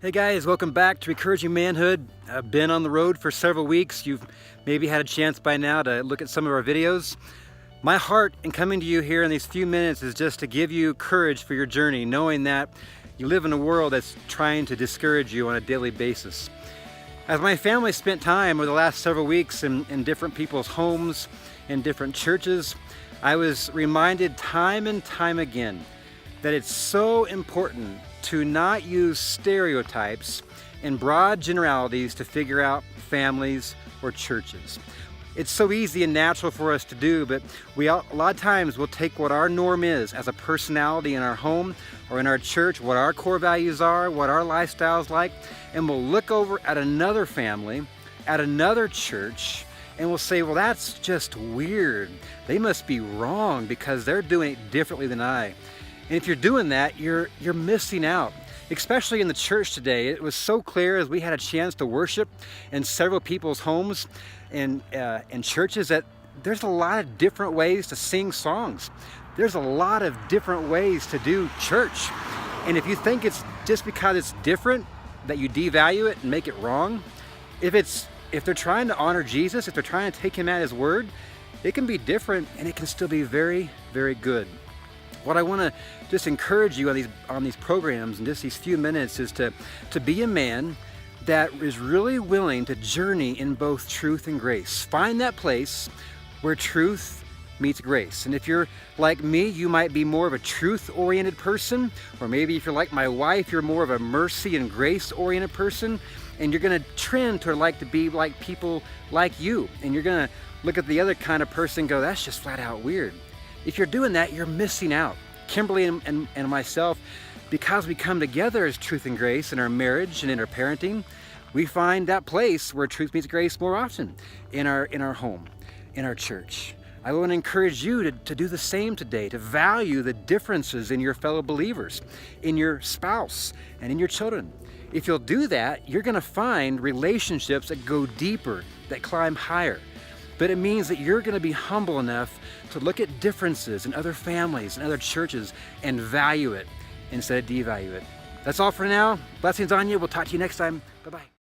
Hey guys, welcome back to Encouraging Manhood. I've been on the road for several weeks. You've maybe had a chance by now to look at some of our videos. My heart in coming to you here in these few minutes is just to give you courage for your journey, knowing that you live in a world that's trying to discourage you on a daily basis. As my family spent time over the last several weeks in different people's homes, in different churches, I was reminded time and time again that it's so important to not use stereotypes and broad generalities to figure out families or churches. It's so easy and natural for us to do, but a lot of times we'll take what our norm is as a personality in our home or in our church, what our core values are, what our lifestyle's like, and we'll look over at another family, at another church, and we'll say, well, that's just weird. They must be wrong because they're doing it differently than I. And if you're doing that, you're missing out. Especially in the church today, it was so clear as we had a chance to worship in several people's homes and churches that there's a lot of different ways to sing songs. There's a lot of different ways to do church. And if you think it's just because it's different that you devalue it and make it wrong, if they're trying to honor Jesus, if they're trying to take him at his word, it can be different and it can still be very, very good. What I want to just encourage you on these programs in just these few minutes is to be a man that is really willing to journey in both truth and grace. Find that place where truth meets grace. And if you're like me, you might be more of a truth-oriented person, or maybe if you're like my wife, you're more of a mercy and grace-oriented person, and you're going to trend to like to be like people like you, and you're going to look at the other kind of person and go, that's just flat out weird. If you're doing that, you're missing out. Kimberly and myself, because we come together as truth and grace in our marriage and in our parenting, we find that place where truth meets grace more often in our home, in our church. I want to encourage you to do the same today, to value the differences in your fellow believers, in your spouse, and in your children. If you'll do that, you're going to find relationships that go deeper, that climb higher. But it means that you're going to be humble enough to look at differences in other families and other churches and value it instead of devalue it. That's all for now. Blessings on you. We'll talk to you next time. Bye-bye.